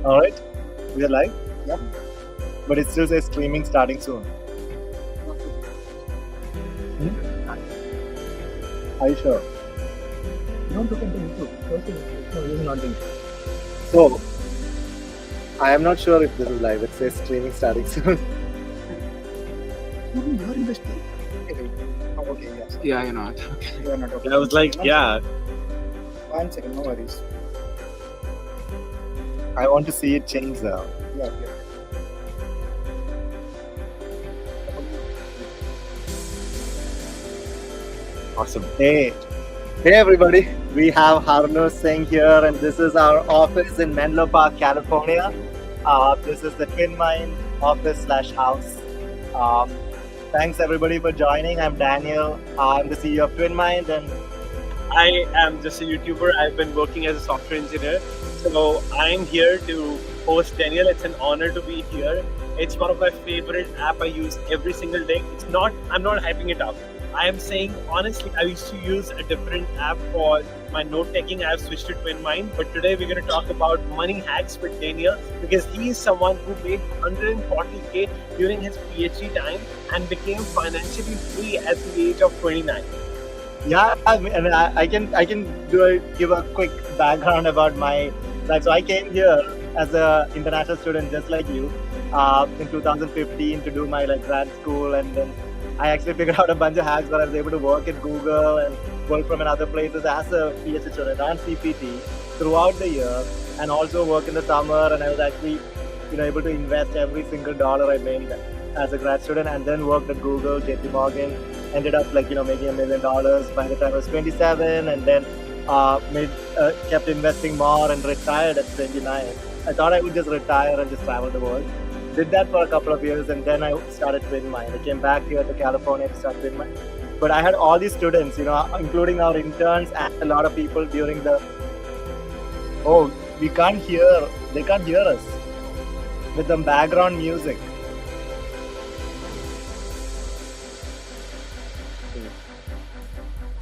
All right, we are live, Yep. but it still says streaming starting soon. Are you sure? Don't look at the YouTube. First thing, no, this is not doing. So, I am not sure if this is live. It says streaming starting soon. No, you are in the state. Okay. Oh, okay, yes. Yeah, you're not. Okay. You are not okay. I was like, yeah, 1 second, no worries. I want to see it change now. Yeah. Awesome. Hey everybody. We have Harnoor Singh here, and this is our office in Menlo Park, California. This is the Twin Mind office/house. Thanks everybody for joining. I'm Daniel. I'm the CEO of Twin Mind, and I am just a YouTuber. I've been working as a software engineer. So I'm here to host Daniel. It's an honor to be here. It's one of my favorite app I use every single day. I'm not hyping it up. I am saying honestly, I used to use a different app for my note taking. I've switched to Twin Mind, but today we're going to talk about money hacks with Daniel because he is someone who made 140K during his PhD time and became financially free at the age of 29. yeah, I can give a quick background about my life. So I came here as a international student, just like you, in 2015 to do my grad school, and then I actually figured out a bunch of hacks where I was able to work at Google and work from in other places as a PhD student and CPT throughout the year, and also work in the summer. And I was actually, able to invest every single dollar I made as a grad student, and then worked at Google, JP Morgan. Ended up making $1 million by the time I was 27, and then kept investing more and retired at 29. I thought I would just retire and just travel the world. Did that for a couple of years, and then I started Twin Mind. I came back here to California to start Twin Mind. But I had all these students, including our interns and a lot of people during the. Oh, they can't hear us with the background music.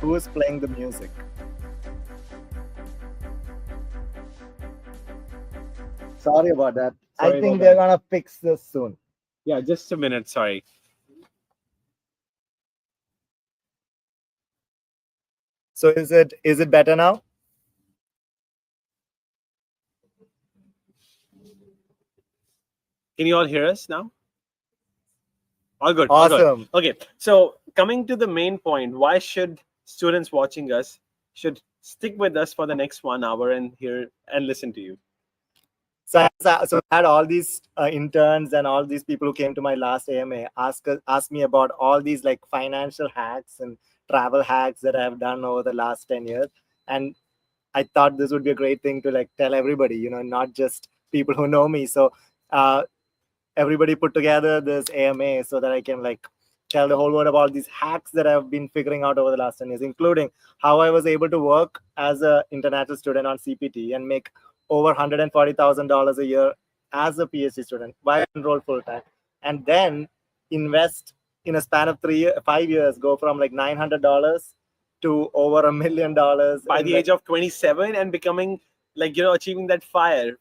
Who is playing the music? Sorry about that. Sorry I think about they're gonna fix this soon. Yeah, just a minute. Sorry. So is it better now? Can you all hear us now? All good. all good. Awesome. Okay, so coming to the main point, why should students watching us should stick with us for the next 1 hour and hear and listen to you? So I had all these interns and all these people who came to my last AMA ask me about all these financial hacks and travel hacks that I have done over the last 10 years. And I thought this would be a great thing to like tell everybody, not just people who know me. So uh, everybody put together this AMA so that I can like tell the whole world about these hacks that I've been figuring out over the last 10 years, including how I was able to work as an international student on CPT and make over $140,000 a year as a PhD student while enrolled full time, and then invest in a span of 5 years, go from like $900 to over $1 million by the age of 27 and becoming like achieving that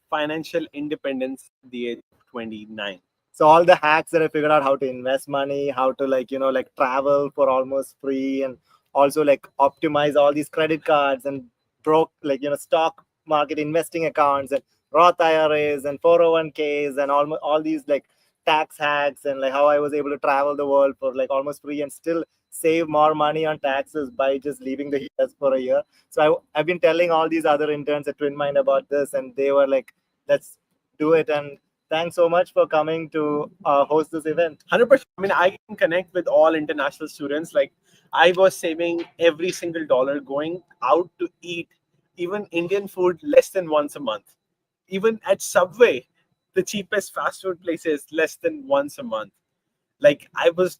financial independence at the age of 29. So all the hacks that I figured out, how to invest money, how to like like travel for almost free, and also like optimize all these credit cards and broke like stock market investing accounts and Roth IRAs and 401ks and all these like tax hacks, and like how I was able to travel the world for like almost free and still save more money on taxes by just leaving the US for a year. So I've been telling all these other interns at Twin Mind about this, and they were like, let's do it. And thanks so much for coming to host this event. 100%. I mean, I can connect with all international students. Like, I was saving every single dollar going out to eat, even Indian food, less than once a month. Even at Subway, the cheapest fast food places, less than once a month. Like, I was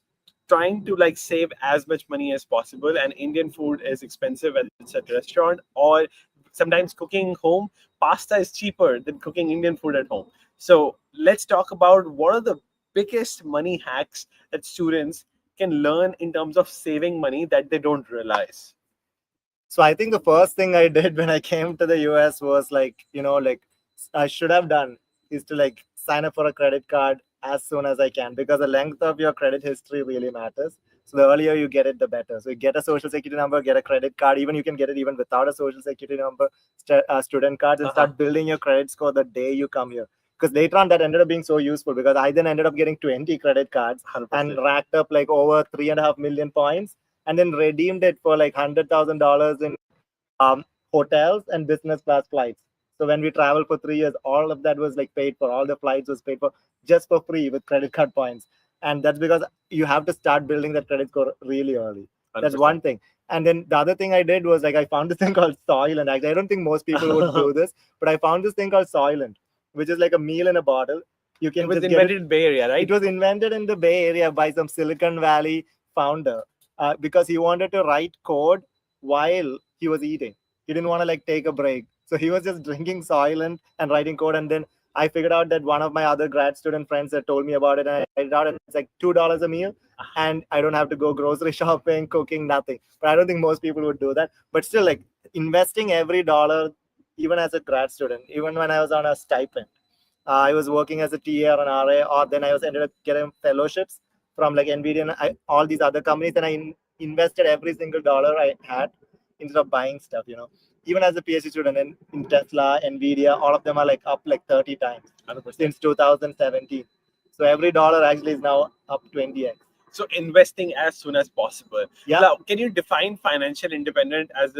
trying to like save as much money as possible, and Indian food is expensive whether it's at restaurant or sometimes cooking home. Pasta is cheaper than cooking Indian food at home. So let's talk about what are the biggest money hacks that students can learn in terms of saving money that they don't realize. So I think the first thing I did when I came to the US was like, like I should have done is to like sign up for a credit card as soon as I can, because the length of your credit history really matters. So the earlier you get it, the better. So you get a social security number, get a credit card. Even you can get it even without a social security number, student cards, and start building your credit score the day you come here. Because later on, that ended up being so useful, because I then ended up getting 20 credit cards 100%. and racked up like over 3.5 million points, and then redeemed it for like $100,000 in hotels and business class flights. So when we traveled for 3 years, all of that was like paid for. All the flights was paid for just for free with credit card points. And that's because you have to start building that credit score really early. 100%. That's one thing. And then the other thing I did was like I found this thing called Soylent. Actually, I don't think most people would do this, but I found this thing called Soylent, which is like a meal in a bottle. You can It was just invented in Bay Area, right? It was invented in the Bay Area by some Silicon Valley founder because he wanted to write code while he was eating. He didn't want to like take a break. So he was just drinking Soylent and writing code. And then I figured out that one of my other grad student friends had told me about it, and I tried it out, and it's like $2 a meal, and I don't have to go grocery shopping, cooking, nothing. But I don't think most people would do that. But still, like investing every dollar, even as a grad student, even when I was on a stipend, I was working as a TA or an RA, or then I was ended up getting fellowships from like NVIDIA and all these other companies, and I invested every single dollar I had instead of buying stuff. Even as a PhD student in Tesla, NVIDIA, all of them are like up like 30 times 100%. Since 2017. So every dollar actually is now up 20x. So investing as soon as possible. Yeah. Now, can you define financial independence as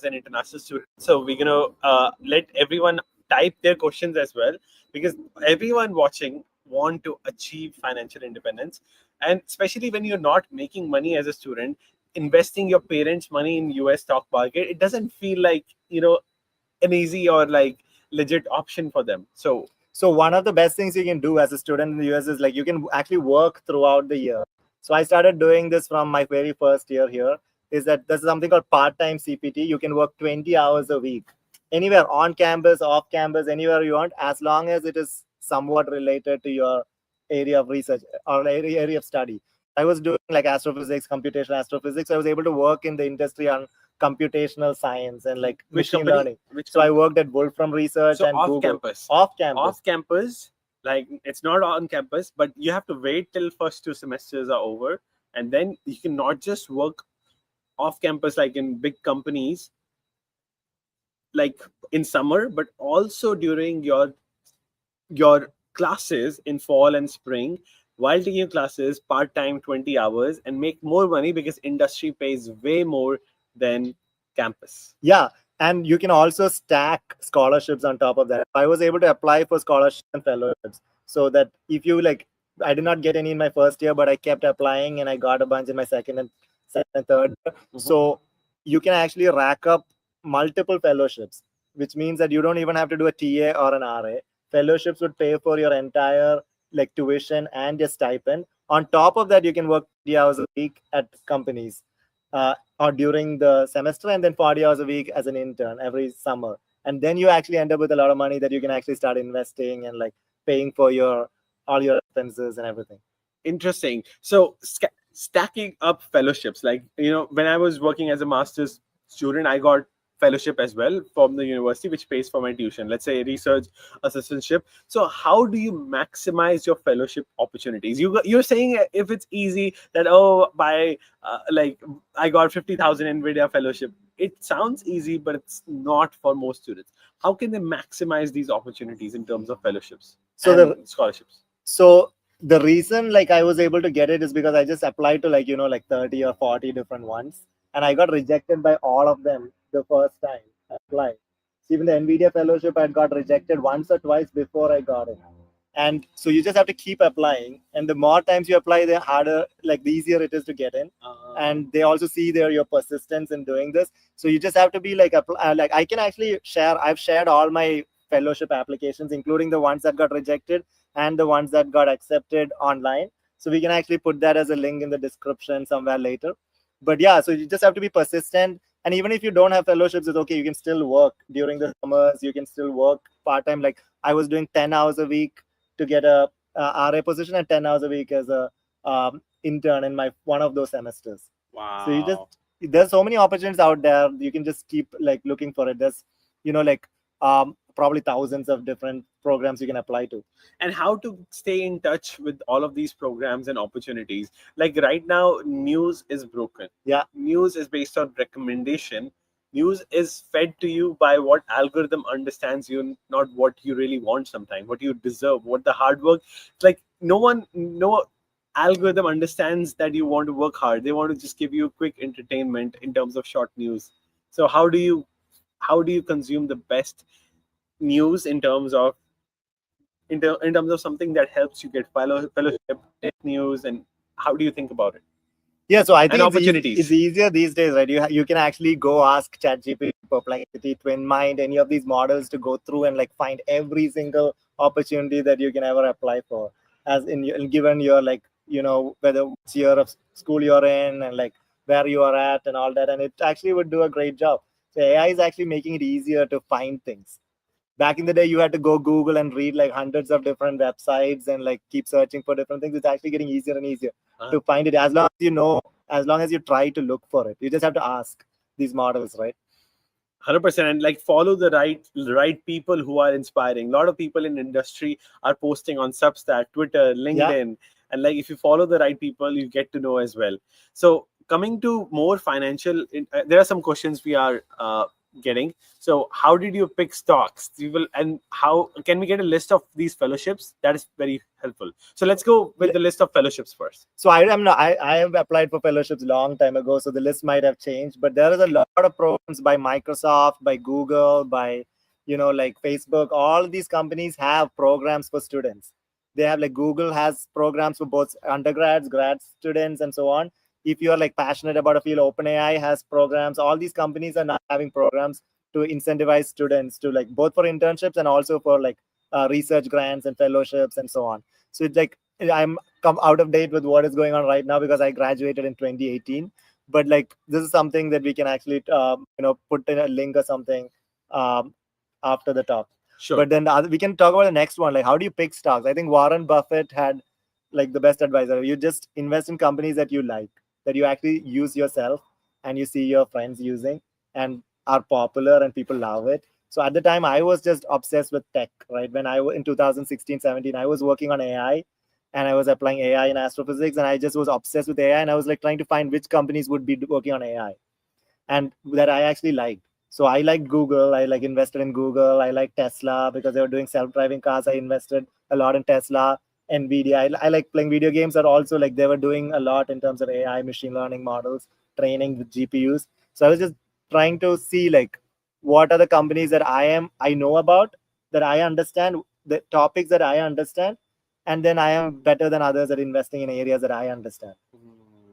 an international student? So we're gonna let everyone type their questions as well, because everyone watching want to achieve financial independence, and especially when you're not making money as a student, investing your parents' money in US stock market, it doesn't feel like an easy or like legit option for them. So one of the best things you can do as a student in the US is like you can actually work throughout the year. So I started doing this from my very first year here. Is that there's something called part-time CPT. You can work 20 hours a week, anywhere on campus, off campus, anywhere you want, as long as it is somewhat related to your area of research or area of study. I was doing like astrophysics, computational astrophysics. I was able to work in the industry on computational science and like machine learning. So I worked at Wolfram Research and off Google. campus. Off campus. Off campus, like it's not on campus, but you have to wait till first 2 semesters are over, and then you can not just work off campus like in big companies like in summer, but also during your classes in fall and spring, while taking your classes part-time 20 hours, and make more money because industry pays way more than campus. Yeah, and you can also stack scholarships on top of that. I was able to apply for scholarships and fellowships, so that if you like, I did not get any in my first year, but I kept applying and I got a bunch in my second and third year. So you can actually rack up multiple fellowships, which means that you don't even have to do a TA or an RA. Fellowships would pay for your entire like tuition and your stipend. On top of that, you can work 40 hours a week at companies or during the semester, and then 40 hours a week as an intern every summer. And then you actually end up with a lot of money that you can actually start investing and like paying for your all your expenses and everything. Interesting. So stacking up fellowships, like when I was working as a master's student, I got fellowship as well from the university, which pays for my tuition. Let's say research assistantship. So how do you maximize your fellowship opportunities? You're saying if it's easy that by like I got 50,000 Nvidia fellowship. It sounds easy, but it's not for most students. How can they maximize these opportunities in terms of fellowships So and scholarships? So the reason like I was able to get it is because I just applied to like like 30 or 40 different ones, and I got rejected by all of them the first time I applied. So even the Nvidia fellowship I got rejected once or twice before I got it. And so you just have to keep applying, and the more times you apply, the harder, like the easier it is to get in. And they also see your persistence in doing this. So you just have to be like like I can actually share. I've shared all my fellowship applications, including the ones that got rejected and the ones that got accepted online. So we can actually put that as a link in the description somewhere later. But yeah, so you just have to be persistent. And even if you don't have fellowships, it's okay. You can still work during the summers. You can still work part time. Like I was doing 10 hours a week to get a RA position and 10 hours a week as a intern in my one of those semesters. Wow. So there's so many opportunities out there. You can just keep like looking for it. There's like probably thousands of different programs you can apply to. And how to stay in touch with all of these programs and opportunities. Like right now, news is broken. Yeah. News is based on recommendation. News is fed to you by what algorithm understands you, not what you really want sometimes, what you deserve, what the hard work. Like no algorithm understands that you want to work hard. They want to just give you quick entertainment in terms of short news. So how do you consume the best news in terms of in terms of something that helps you get fellowship, tech news, and how do you think about it? Yeah, so I think opportunities. It's easier these days, right? You can actually go ask ChatGPT, Perplexity, TwinMind, any of these models to go through and like find every single opportunity that you can ever apply for, as given your like whether it's year of school you're in and like where you are at and all that, and it actually would do a great job. So AI is actually making it easier to find things. Back in the day, you had to go Google and read like hundreds of different websites and like keep searching for different things. It's actually getting easier and easier to find it, as long as as long as you try to look for it. You just have to ask these models, right? 100%. And like follow the right people who are inspiring. A lot of people in industry are posting on Substack, Twitter, LinkedIn. And like if you follow the right people, you get to know as well. So coming to more financial, there are some questions we are getting. So how did you pick stocks? And how can we get a list of these fellowships? That is very helpful. So let's go with the list of fellowships first. So I have applied for fellowships a long time ago, so the list might have changed, but there is a lot of programs by Microsoft, by Google, by like Facebook. All these companies have programs for students. They have like Google has programs for both undergrads, grad students, and so on. If you are like passionate about a field, OpenAI has programs. All these companies are now having programs to incentivize students to like both for internships and also for like research grants and fellowships and so on. So it's like I'm come out of date with what is going on right now because I graduated in 2018. But like this is something that we can actually put in a link or something after the talk. Sure. But then we can talk about the next one. Like how do you pick stocks? I think Warren Buffett had like the best advisor. You just invest in companies that you like, that you actually use yourself and you see your friends using and are popular and people love it. So at the time I was just obsessed with tech, right? When in 2016-17 I was working on AI and I was applying AI in astrophysics, and I just was obsessed with AI, and I was like trying to find which companies would be working on AI and that I actually liked. So I liked Google. I like invested in Google. I like Tesla because they were doing self-driving cars. I invested a lot in Tesla. Nvidia. I like playing video games, but also like they were doing a lot in terms of AI, machine learning models, training with GPUs. So I was just trying to see like what are the companies that I know about, that I understand, the topics that I understand, and then I am better than others at investing in areas that I understand.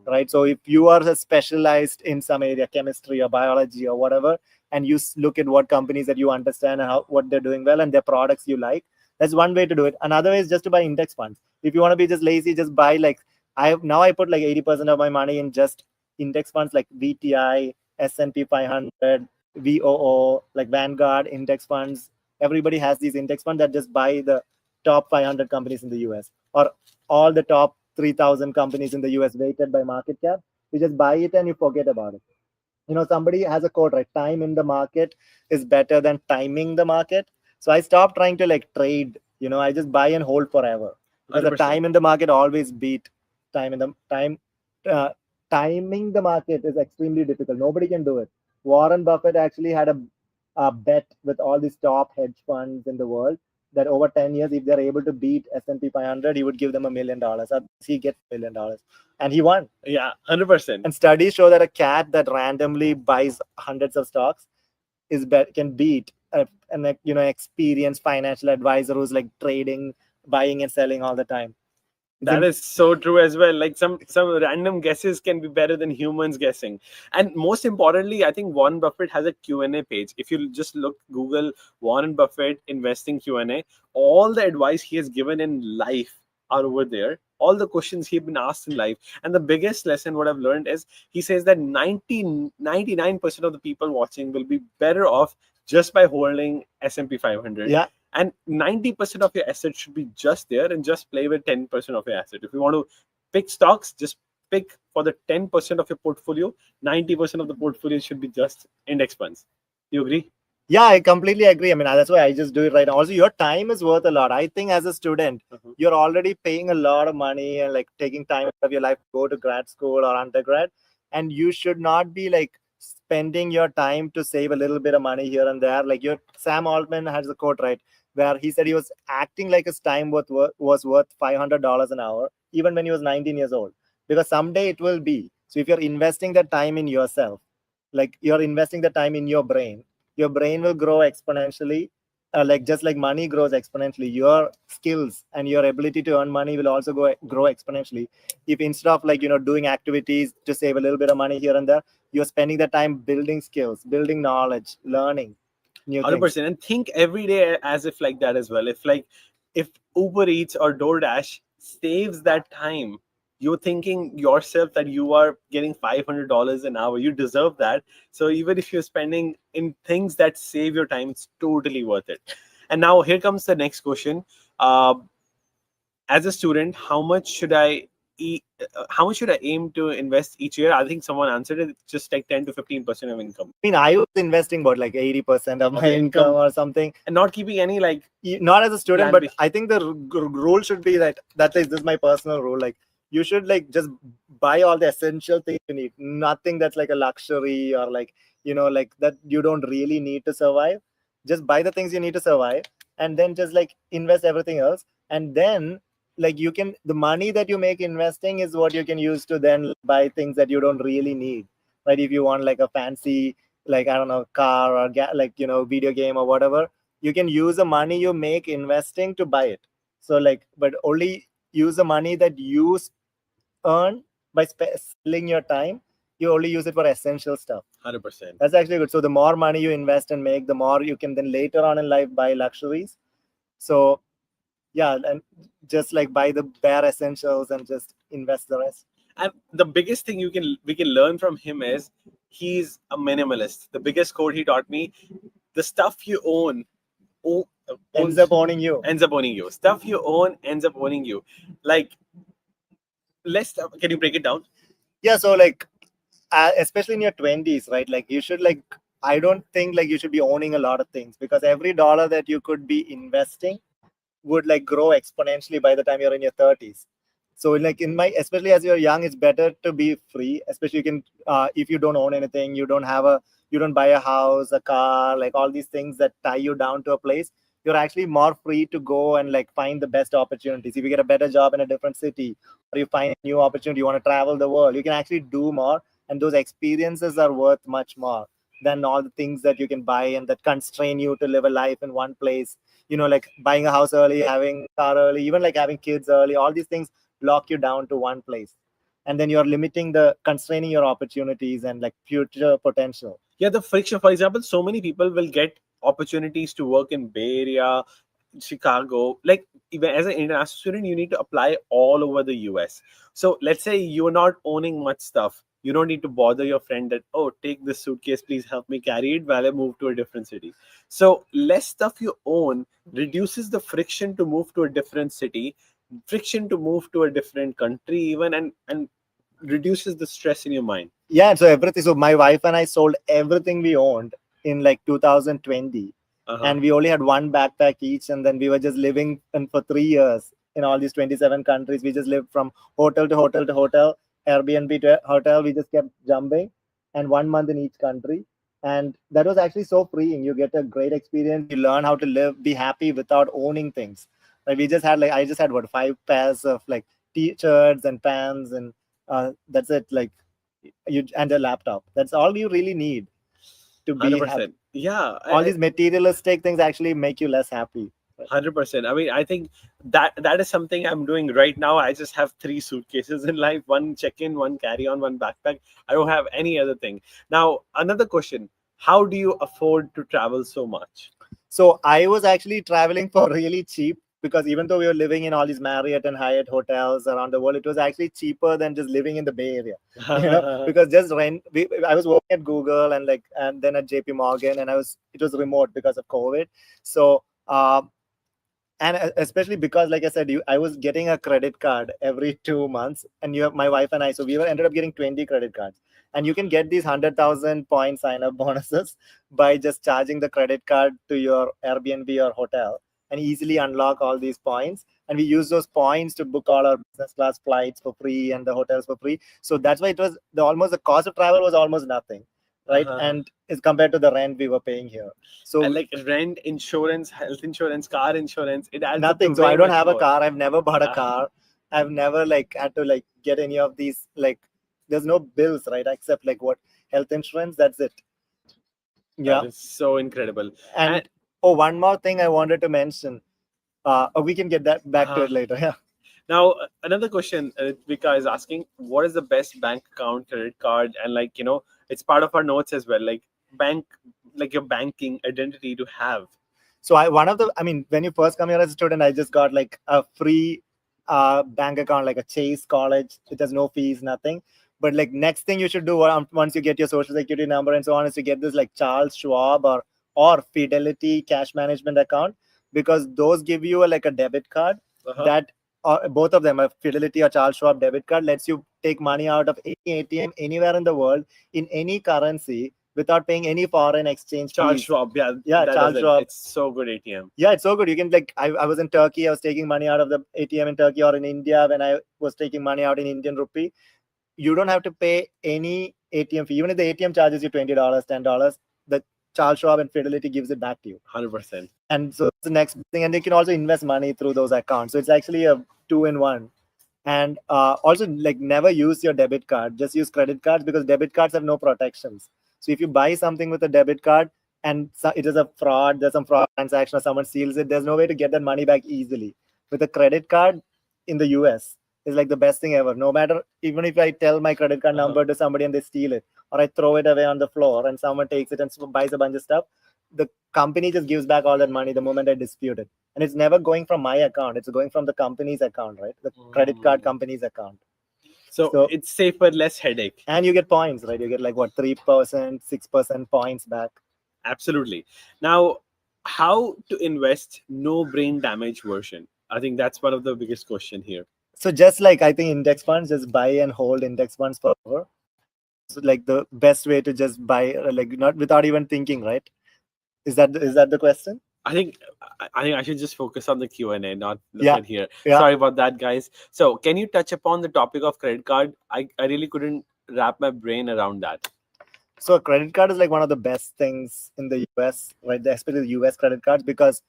right? So if you are specialized in some area, chemistry or biology or whatever, and you look at what companies that you understand and what they're doing well and their products you like, that's one way to do it. Another way is just to buy index funds. If you want to be just lazy, just buy like I put like 80% of my money in just index funds like VTI, S&P 500, VOO, like Vanguard index funds. Everybody has these index funds that just buy the top 500 companies in the US, or all the top 3,000 companies in the US weighted by market cap. You just buy it and you forget about it. Somebody has a quote, right? Time in the market is better than timing the market. So I stopped trying to like trade. I just buy and hold forever, because the 100%. time in the market always beat time in the time. Uh, Timing the market is extremely difficult. Nobody can do it. Warren Buffett actually had a bet with all these top hedge funds in the world that over 10 years, if they're able to beat S&P 500, he would give them $1 million. He gets $1 million, and he won. Yeah, 100%. And studies show that a cat that randomly buys hundreds of stocks can beat an experienced financial advisor who's like trading, buying and selling all the time. That is so true as well. Like some random guesses can be better than humans guessing. And most importantly, I think Warren Buffett has a Q&A page. If you just Google Warren Buffett investing Q&A, all the advice he has given in life are over there. All the questions he's been asked in life. And the biggest lesson what I've learned is he says that 99% of the people watching will be better off just by holding S&P 500. Yeah. And 90% of your assets should be just there, and just play with 10% of your asset. If you want to pick stocks, just pick for the 10% of your portfolio. 90% of the portfolio should be just index funds. You agree? Yeah, I completely agree. I mean, that's why I just do it right now. Also, your time is worth a lot. I think as a student, you're already paying a lot of money and like taking time out of your life to go to grad school or undergrad. And you should not be like spending your time to save a little bit of money here and there. Like Sam Altman has a quote, right, where he said he was acting like his time was worth $500 an hour, even when he was 19 years old, because someday it will be. So if you're investing that time in yourself, like you're investing the time in your brain will grow exponentially. Like just like money grows exponentially, your skills and your ability to earn money will also grow exponentially. If instead of like doing activities to save a little bit of money here and there, you're spending the time building skills, building knowledge, learning new 100%. things. And think every day as if like that as well. If Uber Eats or DoorDash saves that time, you're thinking yourself that you are getting $500 an hour. You deserve that. So even if you're spending in things that save your time, it's totally worth it. And now here comes the next question. As a student, how much should I aim to invest each year? I think someone answered it. Just like 10 to 15% of income. I mean, I was investing about like 80% of my income or something, and not keeping any like. Not as a student, Plan but B. I think the rule should be that this is my personal rule. Like you should like just buy all the essential things you need. Nothing that's like a luxury or like like that you don't really need to survive. Just buy the things you need to survive, and then just like invest everything else. And then like the money that you make investing is what you can use to then buy things that you don't really need, right? If you want like a fancy, like I don't know, car or like video game or whatever, you can use the money you make investing to buy it. So like, but only use the money that you earn by selling your time. You only use it for essential stuff. 100%. That's actually good. So the more money you invest and make, the more you can then later on in life buy luxuries. So yeah, and just like buy the bare essentials and just invest the rest. And the biggest thing we can learn from him is he's a minimalist. The biggest quote he taught me: the stuff you own ends up owning you. Stuff you own ends up owning you. Like, can you break it down? Yeah, so like especially in your 20s, right? Like you should like, I don't think like you should be owning a lot of things, because every dollar that you could be investing would like grow exponentially by the time you're in your 30s. So like especially as you're young, it's better to be free. Especially you can if you don't own anything, you don't buy a house, a car, like all these things that tie you down to a place. You're actually more free to go and like find the best opportunities. If you get a better job in a different city, or you find a new opportunity, you want to travel the world, you can actually do more, and those experiences are worth much more than all the things that you can buy and that constrain you to live a life in one place. Like buying a house early, having a car early, even like having kids early, all these things lock you down to one place. and then you're limiting the constraining your opportunities and like future potential. Yeah, the friction. For example, so many people will get opportunities to work in Bay Area, Chicago. Like even as an international student, you need to apply all over the US. So let's say you're not owning much stuff. You don't need to bother your friend that, oh, take this suitcase, please help me carry it while I move to a different city. So less stuff you own reduces the friction to move to a different city, friction to move to a different country, even, and reduces the stress in your mind. Yeah, so everything. So my wife and I sold everything we owned in like 2020, and we only had one backpack each, and then we were just living for 3 years in all these 27 countries. We just lived from hotel to hotel to hotel, Airbnb to hotel. We just kept jumping, and 1 month in each country, and that was actually so freeing. You get a great experience. You learn how to live, be happy without owning things. Like we just had like I just had what 5 pairs of like t-shirts and pants, and that's it. Like you and a laptop. That's all you really need to be happy. 100%. Yeah, All these materialistic things actually make you less happy. 100%. I mean, I think that is something I'm doing right now. I just have three suitcases in life: one check-in, one carry-on, one backpack. I don't have any other thing. Now, another question: how do you afford to travel so much? So I was actually traveling for really cheap, because even though we were living in all these Marriott and Hyatt hotels around the world, it was actually cheaper than just living in the Bay Area. Because just rent. I was working at Google and then at JP Morgan, and it was remote because of COVID. So and especially because like I said, I was getting a credit card every 2 months, and you have my wife and I, so we were ended up getting 20 credit cards, and you can get these 100,000 point sign up bonuses by just charging the credit card to your Airbnb or hotel, and easily unlock all these points, and we use those points to book all our business class flights for free and the hotels for free. So that's why it was the cost of travel was almost nothing, right? And is compared to the rent we were paying here. So And like rent, insurance, health insurance, car insurance, it adds up nothing. to So way I don't much have a more. car. I've never bought a car. I've never like had to like get any of these like. There's no bills, right? Except like what health insurance. That's it. Yeah. That is so incredible. And oh, one more thing I wanted to mention. We can get that back to it later. Yeah. Now, another question Vika is asking: what is the best bank account, credit card, and like it's part of our notes as well. Like bank, like your banking identity to have. So I mean, when you first come here as a student, I just got like a free bank account, like a Chase College. It has no fees, nothing. But like next thing you should do once you get your social security number and so on is to get this like Charles Schwab or Fidelity cash management account, because those give you like a debit card that both of them, a Fidelity or Charles Schwab debit card, lets you take money out of any ATM anywhere in the world in any currency without paying any foreign exchange Charles fees. Schwab, yeah, Yeah, that Charles does it. Schwab. It's so good ATM. Yeah, it's so good. You can like I was in Turkey. I was taking money out of the ATM in Turkey, or in India when I was taking money out in Indian rupee. You don't have to pay any ATM fee. Even if the ATM charges you $20, $10, the Charles Schwab and Fidelity gives it back to you. 100%. And so that's the next thing. And you can also invest money through those accounts. So it's actually a 2-in-1. And also like never use your debit card. Just use credit cards, because debit cards have no protections. So if you buy something with a debit card and it is a fraud, there's some fraud transaction or someone steals it, there's no way to get that money back easily. With a credit card in the US is like the best thing ever. No matter, even if I tell my credit card number to somebody and they steal it, or I throw it away on the floor and someone takes it and buys a bunch of stuff, the company just gives back all that money the moment I dispute it. And it's never going from my account, it's going from the company's account, right? The credit card company's account. So it's safer, less headache. And you get points, right? You get like what, 3%, 6% points back. Absolutely. Now, how to invest no brain damage version? I think that's one of the biggest question here. So just like I think index funds, just buy and hold index funds forever. So like the best way to just buy, like not without even thinking, right? Is that the question? I think I should just focus on the Q&A, not look Yeah. at here. Yeah. Sorry about that, guys. So can you touch upon the topic of credit card? I really couldn't wrap my brain around that. So a credit card is like one of the best things in the US, right? Especially the US credit cards, because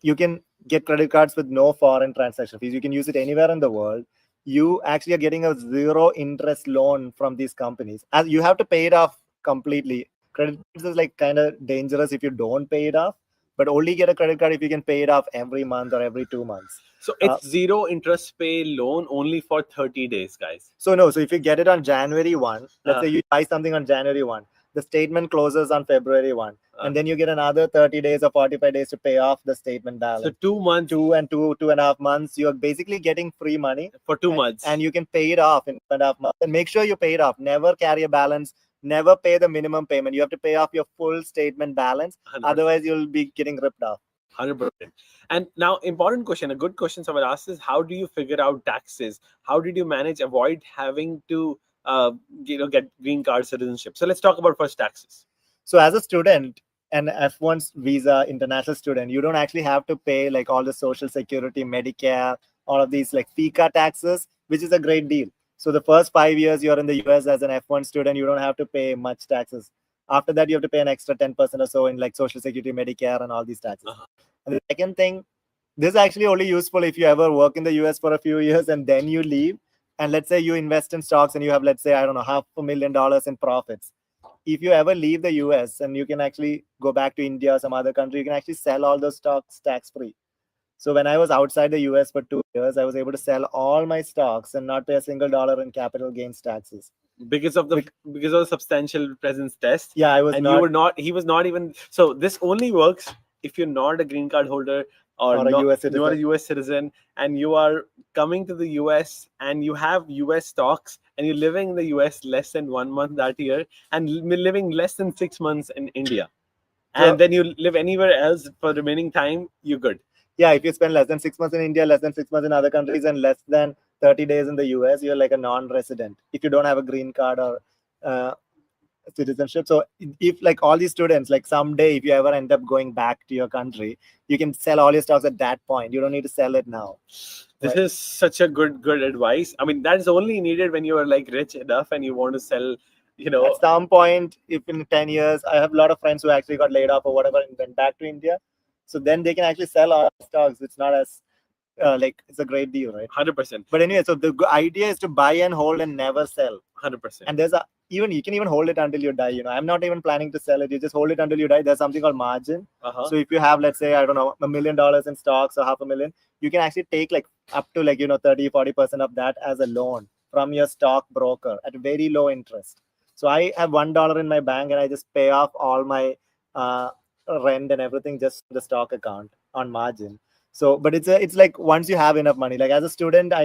you can get credit cards with no foreign transaction fees. You can use it anywhere in the world. You actually are getting a zero interest loan from these companies, as you have to pay it off completely. Credit cards is like kind of dangerous if you don't pay it off, but only get a credit card if you can pay it off every month or every 2 months. So it's zero interest pay loan only for 30 days, guys. So no, so if you get it on January 1, let's Uh. say you buy something on January 1, the statement closes on February 1, and then you get another 30 days or 45 days to pay off the statement So balance. 2 months 2.5 months, you're basically getting free money, for 2 months. and you can pay it off in 2.5 months. And make sure you pay it off. Never carry a balance. Never pay the minimum payment. You have to pay off your full statement balance. 100%. Otherwise, you'll be getting ripped off. 100%. And now, important question, a good question someone asked is, how do you figure out taxes? How did you manage avoid having to get green card citizenship? So let's talk about first taxes. So as a student, an F1 visa international student, you don't actually have to pay like all the social security, Medicare, all of these like FICA taxes, which is a great deal. So the first 5 years you're in the US as an F1 student, you don't have to pay much taxes. After that, you have to pay an extra 10% or so in like social security, Medicare, and all these taxes. And the second thing, this is actually only useful if you ever work in the US for a few years and then you leave. And let's say you invest in stocks and you have, let's say, I don't know, $500,000 in profits. If you ever leave the US and you can actually go back to India or some other country, you can actually sell all those stocks tax free. So when I was outside the US for 2 years, I was able to sell all my stocks and not pay a single dollar in capital gains taxes. Because of the substantial presence test. Yeah, I was and not. You were not. He was not even. So this only works if you're not a green card holder or a not, US citizen. you are a US citizen, and you are coming to the US and you have US stocks and you're living in the US less than 1 month that year and living less than 6 months in India. And then you live anywhere else for the remaining time, you're good. Yeah, if you spend less than 6 months in India, less than 6 months in other countries, and less than 30 days in the US, you're like a non-resident if you don't have a green card or citizenship. So if like all these students, like someday if you ever end up going back to your country, you can sell all your stocks at that point. You don't need to sell it now. This is such a good advice. I mean, that is only needed when you are like rich enough and you want to sell, at some point, if in 10 years, I have a lot of friends who actually got laid off or whatever and went back to India. So then they can actually sell all stocks. It's not as it's a great deal, right? 100%. But anyway, so the idea is to buy and hold and never sell. 100%. And there's you can even hold it until you die. I'm not even planning to sell it. You just hold it until you die. There's something called margin. So if you have, let's say, I don't know, $1 million in stocks or $500,000, you can actually take like up to 30-40% of that as a loan from your stock broker at very low interest. So I have $1 in my bank and I just pay off all my rent and everything just the stock account on margin. So, but it's like once you have enough money, like as a student, I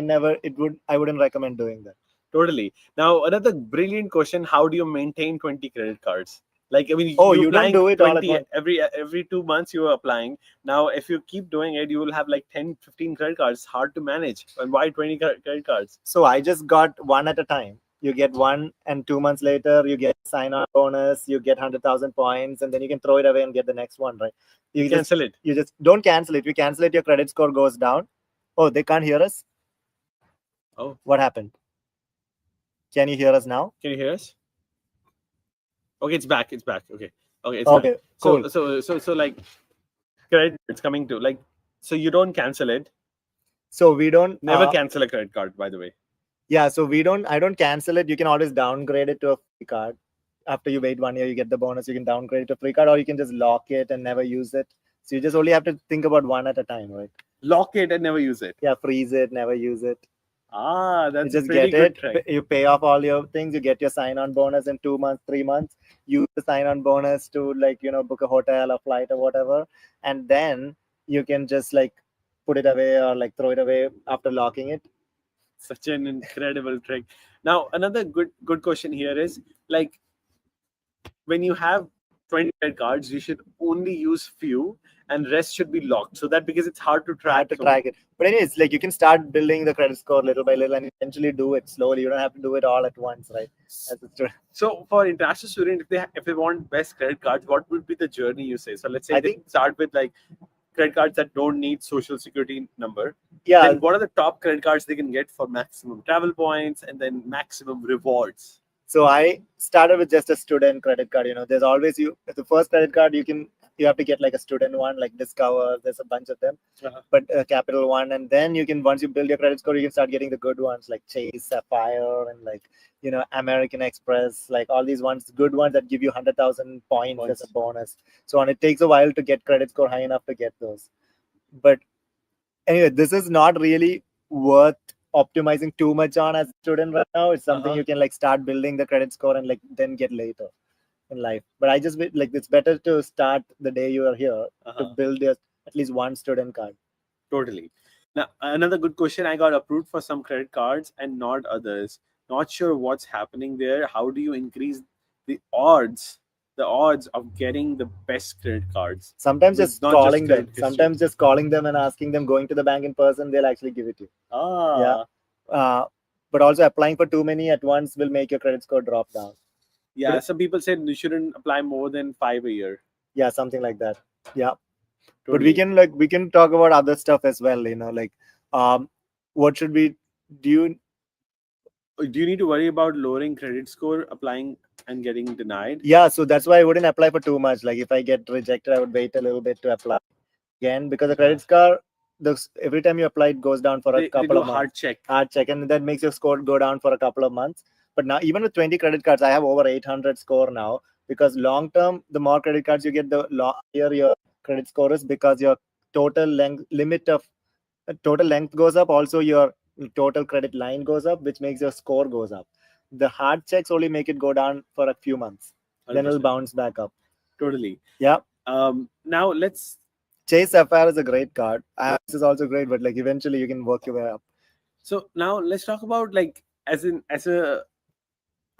wouldn't recommend doing that. Totally. Now, another brilliant question: how do you maintain 20 credit cards? Like, I mean, you don't do it all at once. Every 2 months you are applying. Now, if you keep doing it, you will have like 10, 15 credit cards. Hard to manage. And why 20 credit cards? So I just got one at a time. You get one, and 2 months later, you get sign-on bonus. You get 100,000 points, and then you can throw it away and get the next one, right? You cancel it. You just don't cancel it. If you cancel it, your credit score goes down. Oh, they can't hear us. Oh, what happened? Can you hear us now? Can you hear us? Okay, it's back. It's back. Okay. Okay. It's okay. Back. Cool. So like, credit it's coming to like, so you don't cancel it. So we don't never cancel a credit card, by the way. Yeah. So I don't cancel it. You can always downgrade it to a free card. After you wait 1 year, you get the bonus. You can downgrade it to a free card, or you can just lock it and never use it. So you just only have to think about one at a time, right? Lock it and never use it. Yeah, freeze it, never use it. That's you just pretty get good it. You pay off all your things. You get your sign-on bonus in 2 months, 3 months. Use the sign-on bonus to book a hotel, a flight, or whatever, and then you can just put it away or throw it away after locking it. Such an incredible trick. Now, another good question here is when you have 20 credit cards, you should only use few and rest should be locked. So that because it's hard to track. Track it. But anyways, you can start building the credit score little by little and eventually do it slowly. You don't have to do it all at once, right? As a student. So for international student, if they want best credit cards, what would be the journey you say? So let's say they start with credit cards that don't need social security number. Yeah. Then what are the top credit cards they can get for maximum travel points and then maximum rewards? So I started with just a student credit card. There's always the first credit card you can you have to get like a student one, like Discover. There's a bunch of them, Uh-huh. but Capital One, and then you can, once you build your credit score, you can start getting the good ones like Chase, Sapphire, and like American Express, like all these ones, good ones that give you 100,000 points as a bonus. So on, it takes a while to get credit score high enough to get those. But anyway, this is not really worth optimizing too much on as a student right now. It's something you can like start building the credit score and like then get later in life. But I just like, it's better to start the day you are here to build your at least one student card. Totally. Now, another good question. I got approved for some credit cards and not others. Not sure what's happening there. How do you increase the odds? The odds of getting the best credit cards. Sometimes With just not calling just them. credit history. Sometimes just calling them and asking them, going to the bank in person, they'll actually give it to you. Ah. Yeah. But also applying for too many at once will make your credit score drop down. Yeah, some people said you shouldn't apply more than 5 a year. Yeah, something like that. Yeah. Totally. But we can talk about other stuff as well, like what should we do? Do you need to worry about lowering credit score, applying and getting denied? Yeah, so that's why I wouldn't apply for too much. Like if I get rejected, I would wait a little bit to apply again, because the credit score, every time you apply, it goes down for a couple of months. Hard check, and that makes your score go down for a couple of months. But now, even with 20 credit cards, I have over 800 score now, because long term, the more credit cards you get, the higher your credit score is, because your total length goes up. Also, your total credit line goes up, which makes your score goes up. The hard checks only make it go down for a few months. 100%. Then it'll bounce back up. Totally. Yeah. Now let's. Chase Sapphire is a great card. This is also great, but like eventually you can work your way up. So now let's talk about like as a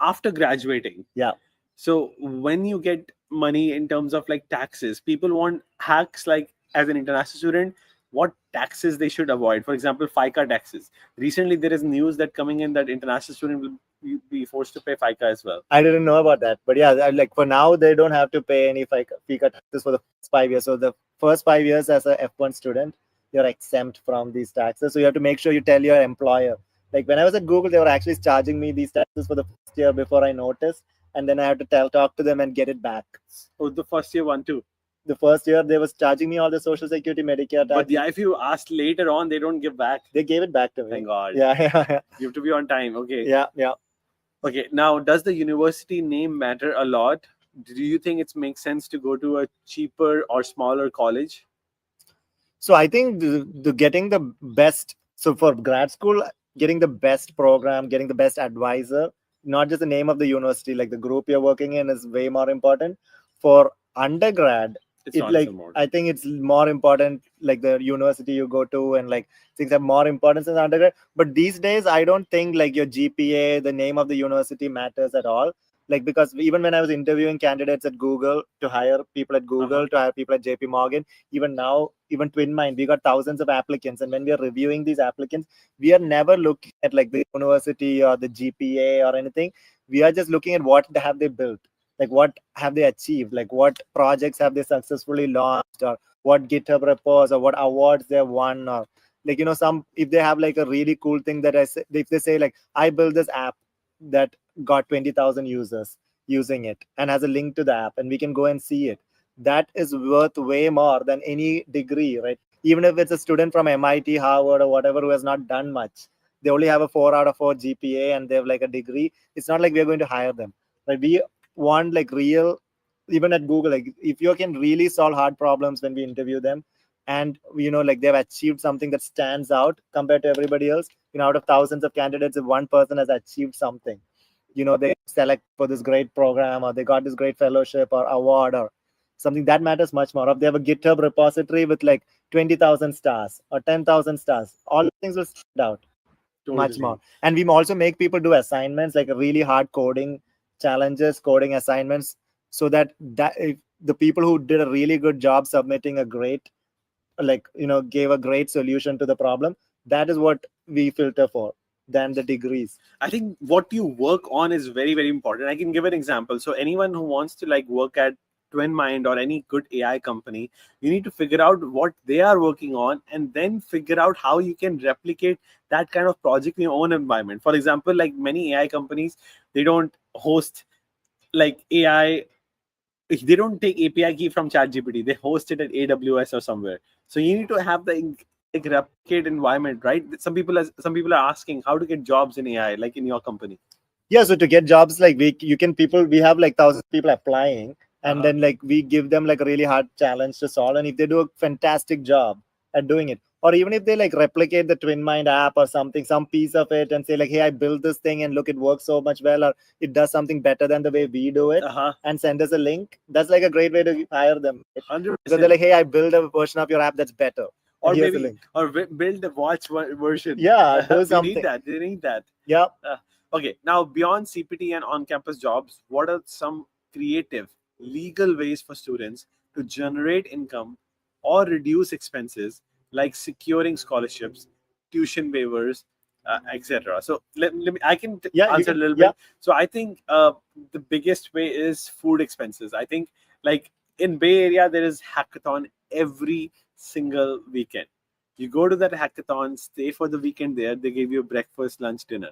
after graduating. Yeah. So when you get money in terms of like taxes, people want hacks like as an international student, what taxes they should avoid. For example, FICA taxes. Recently, there is news that coming in that international student will be forced to pay FICA as well. I didn't know about that, but yeah, like for now they don't have to pay any FICA taxes for the first 5 years. So the first 5 years as a F1 student, you're exempt from these taxes. So you have to make sure you tell your employer. Like when I was at Google, they were actually charging me these taxes for the first year before I noticed, and then I had to talk to them and get it back. Oh, the first year one too. The first year they was charging me all the Social Security, Medicare tax. But yeah, if you asked later on, they don't give back. They gave it back to me. Thank God. Yeah. You have to be on time. Okay. Yeah. Okay. Now, does the university name matter a lot? Do you think it makes sense to go to a cheaper or smaller college? So I think the getting the best. So for grad school, getting the best program, getting the best advisor, not just the name of the university, like the group you're working in, is way more important. For undergrad, I think it's more important, like the university you go to, and like things have more importance in undergrad. But these days, I don't think like your GPA, the name of the university, matters at all. Like, because even when I was interviewing candidates at Google to hire people at Google, to hire people at JP Morgan, even now, even TwinMind, we got thousands of applicants. And when we are reviewing these applicants, we are never looking at like the university or the GPA or anything. We are just looking at what have they built, like what have they achieved, like what projects have they successfully launched, or what GitHub repos, or what awards they have won, or like, some, if they have like a really cool thing that if they say like, I built this app that got 20,000 users using it and has a link to the app, and we can go and see it, that is worth way more than any degree, right? Even if it's a student from MIT, Harvard, or whatever, who has not done much, they only have a 4 out of 4 GPA and they have like a degree. It's not like we're going to hire them, right? We want like real, even at Google, like if you can really solve hard problems when we interview them, and like they've achieved something that stands out compared to everybody else, out of thousands of candidates, if one person has achieved something, they select for this great program, or they got this great fellowship or award or something, that matters much more. If they have a GitHub repository with like 20,000 stars or 10,000 stars, all things will stand out much more. And we also make people do assignments, like really hard coding challenges, coding assignments, so that if the people who did a really good job submitting a great, like, gave a great solution to the problem, that is what we filter for than the degrees. I think what you work on is very, very important. I can give an example. So anyone who wants to like work at TwinMind or any good AI company, you need to figure out what they are working on, and then figure out how you can replicate that kind of project in your own environment. For example, like many AI companies, they don't host like AI they don't take API key from ChatGPT. They host it at AWS or somewhere. So you need to have the like replicate environment, right? Some people are asking how to get jobs in AI, like in your company. Yeah, so to get jobs, like we have like thousands of people applying, and then like we give them like a really hard challenge to solve, and if they do a fantastic job at doing it, or even if they like replicate the twin mind app or something, some piece of it, and say like, hey, I built this thing and look, it works so much well, or it does something better than the way we do it, and send us a link, that's like a great way to hire them, right? 100%. Because they're like, hey, I built a version of your app that's better, Or and here's the maybe link. or build the watch version. Yeah, do We something. need that. They need that. Yeah. Okay, now beyond CPT and on-campus jobs, what are some creative, legal ways for students to generate income or reduce expenses, like securing scholarships, tuition waivers, etc.? So let me I can Yeah, you answer a can. little Yeah. bit. So I think the biggest way is food expenses. I think like in Bay Area there is hackathon every single weekend. You go to that hackathon, stay for the weekend there. They give you breakfast, lunch, dinner,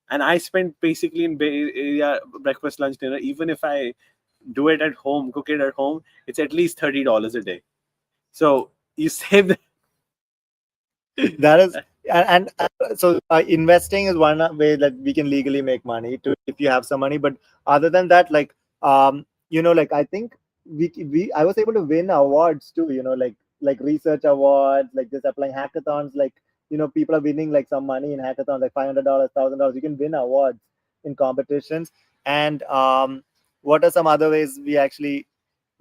and I spend basically in Bay Area breakfast, lunch, dinner. Even if I do it at home, cook it at home, it's at least $30 a day. So you save That is, so investing is one way that we can legally make money to if you have some money. But other than that, like like I think we I was able to win awards too. Like research awards, like just applying hackathons. Like people are winning like some money in hackathons, like $500, $1,000. You can win awards in competitions. And what are some other ways we actually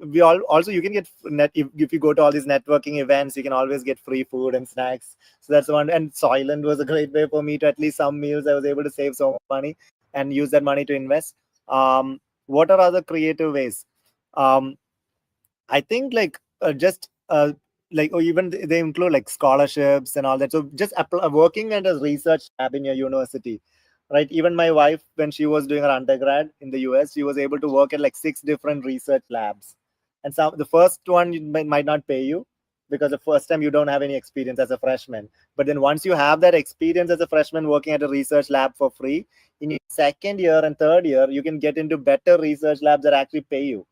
we all also you can get net if you go to all these networking events, you can always get free food and snacks, so that's one. And Soylent was a great way for me to at least some meals I was able to save so much money and use that money to invest. What are other creative ways? I think like just like or even they include like scholarships and all that. So just working at a research lab in your university, right? Even my wife, when she was doing her undergrad in the US, she was able to work at like 6 different research labs. And some the first one might not pay you because the first time you don't have any experience as a freshman. But then once you have that experience as a freshman working at a research lab for free, in your second year and third year, you can get into better research labs that actually pay you,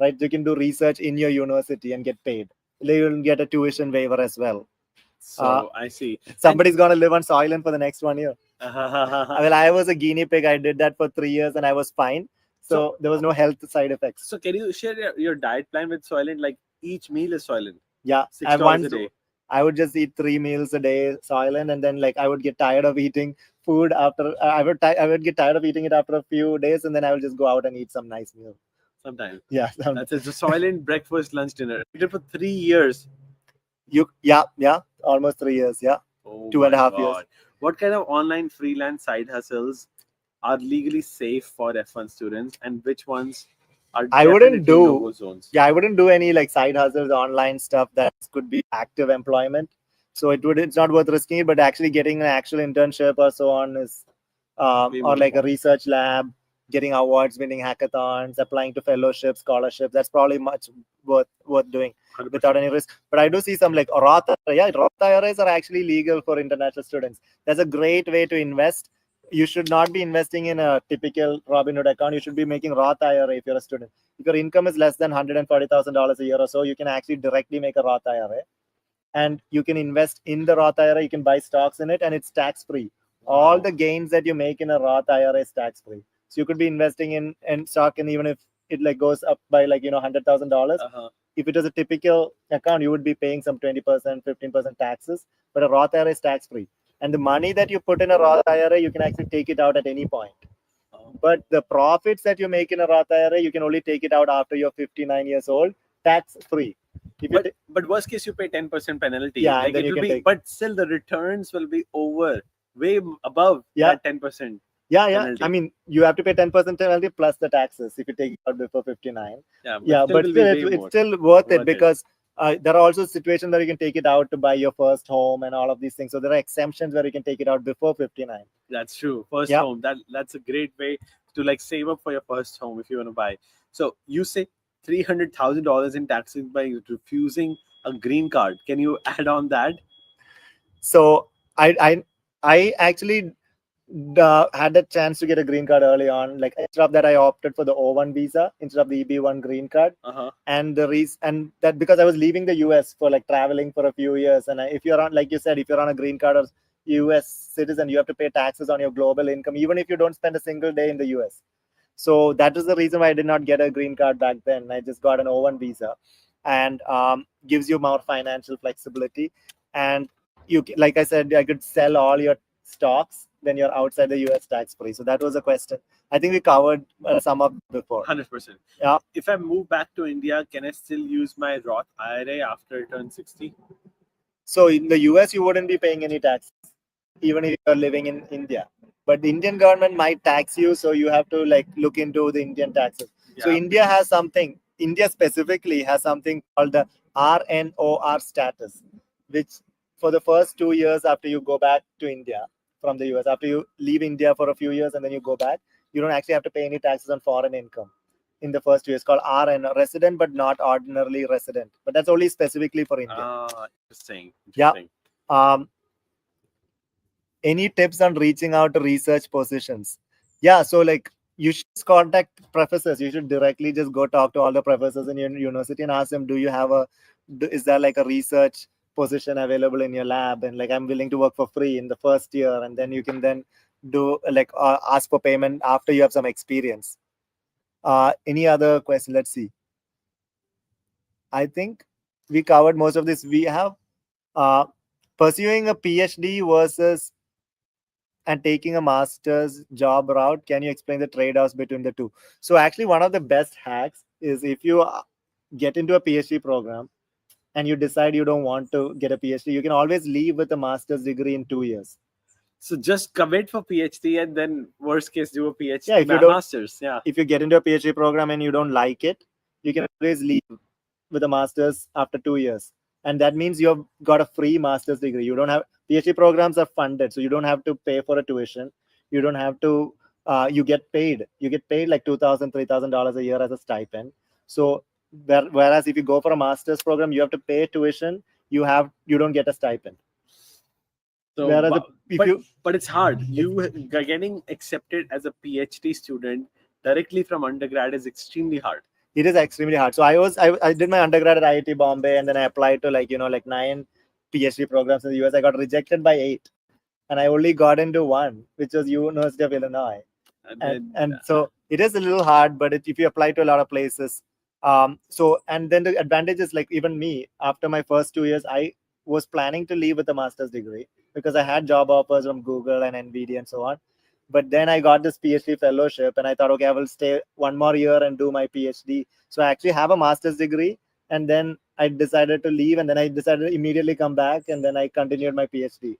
right? You can do research in your university and get paid. You'll get a tuition waiver as well. So I see. Somebody's gonna live on Soylent for the next 1 year. I was a guinea pig. I did that for 3 years and I was fine. So there was no health side effects. So can you share your diet plan with Soylent? Like each meal is Soylent. Yeah, $6 a day. I would just eat 3 meals a day, Soylent, and then like I would get tired of eating food after. I would get tired of eating it after a few days, and then I would just go out and eat some nice meal. Sometimes. Yeah, That's a Soylent breakfast, lunch, dinner. You did for 3 years. Yeah, almost 3 years. Yeah, Oh 2.5 years. God. What kind of online freelance side hustles are legally safe for F1 students, and which ones are I wouldn't definitely do. no-go zones? Yeah, I wouldn't do any like side hustles, online stuff that could be active employment. So it's not worth risking it. But actually getting an actual internship or so on is, Way or more like a important. research lab, getting awards, winning hackathons, applying to fellowships, scholarships. That's probably much worth doing 100%. without any risk. But I do see some like Roth. Yeah, Roth IRAs are actually legal for international students. That's a great way to invest. You should not be investing in a typical Robinhood account. You should be making Roth IRA if you're a student. If your income is less than $140,000 a year or so, you can actually directly make a Roth IRA, and you can invest in the Roth IRA. You can buy stocks in it, and it's tax free. All the gains that you make in a Roth IRA is tax free. So you could be investing in stock, and even if it like goes up by like $100,000, if it was a typical account, you would be paying some 20%, 15% taxes. But a Roth IRA is tax free, and the money that you put in a Roth IRA, you can actually take it out at any point. But the profits that you make in a Roth IRA, you can only take it out after you're 59 years old, tax free. But worst case, you pay 10% penalty. Yeah, like and then it you will can be, take. but still the returns will be way above that 10%. Yeah. penalty. I mean, you have to pay 10% penalty plus the taxes if you take it out before 59. Yeah, But will still, be way it's more. still worth it Worth it. because there are also situations where you can take it out to buy your first home and all of these things. So there are exemptions where you can take it out before 59. That's true. First Yeah. home. That's a great way to like save up for your first home if you want to buy. So you say $300,000 in taxes by refusing a green card. Can you add on that? So I actually had a chance to get a green card early on. Like instead of that, I opted for the O1 visa instead of the EB1 green card. Uh-huh. And the reason, and that because I was leaving the US for like traveling for a few years, and if you're on, like you said, if you're on a green card or US citizen, you have to pay taxes on your global income, even if you don't spend a single day in the US. So that is the reason why I did not get a green card back then. I just got an O1 visa, and gives you more financial flexibility. And like I said, I could sell all your stocks when you're outside the US tax free. So that was a question. I think we covered some of before. 100%. Yeah. If I move back to India, can I still use my Roth IRA after I turn 60? So in the US, you wouldn't be paying any taxes, even if you're living in India. But the Indian government might tax you, so you have to like look into the Indian taxes. So Yeah. India has something. India specifically has something called the RNOR status, which for the first 2 years after you go back to India from the US, after you leave India for a few years and then you go back, you don't actually have to pay any taxes on foreign income in the first 2 years. Called RN, resident but not ordinarily resident. But that's only specifically for India. Interesting. Yeah. Interesting. Any tips on reaching out to research positions? Yeah, so like you should contact professors. You should directly just go talk to all the professors in your university and ask them, do you have is there like a research position available in your lab? And like, I'm willing to work for free in the first year, and then you can then do like ask for payment after you have some experience. Any other question? Let's see. I think we covered most of this. We have uh, pursuing a PhD versus and taking a master's job route. Can you explain the trade-offs between the two? So actually, one of the best hacks is if you get into a PhD program and you decide you don't want to get a PhD, you can always leave with a master's degree in 2 years. So just commit for PhD and then worst case do a PhD. Yeah, if you don't, masters. Yeah. if you get into a PhD program and you don't like it, you can always leave with a master's after 2 years, and that means you've got a free master's degree. You don't have PhD programs are funded, so you don't have to pay for a tuition. You don't have to. You get paid. You get paid like $2,000, $3,000 a year as a stipend. So whereas if you go for a master's program, you have to pay tuition. You don't get a stipend. So, Whereas but it's hard. You getting accepted as a PhD student directly from undergrad is extremely hard. It is extremely hard. So I did my undergrad at IIT Bombay, and then I applied to like 9 PhD programs in the US. I got rejected by 8, and I only got into one, which was University of Illinois. And so it is a little hard, but if you apply to a lot of places, so and then the advantage is like even me after my first 2 years, I was planning to leave with a master's degree because I had job offers from Google and NVIDIA and so on. But then I got this PhD fellowship, and I thought, okay, I will stay one more year and do my PhD. So I actually have a master's degree, and then I decided to leave, and then I decided to immediately come back, and then I continued my PhD.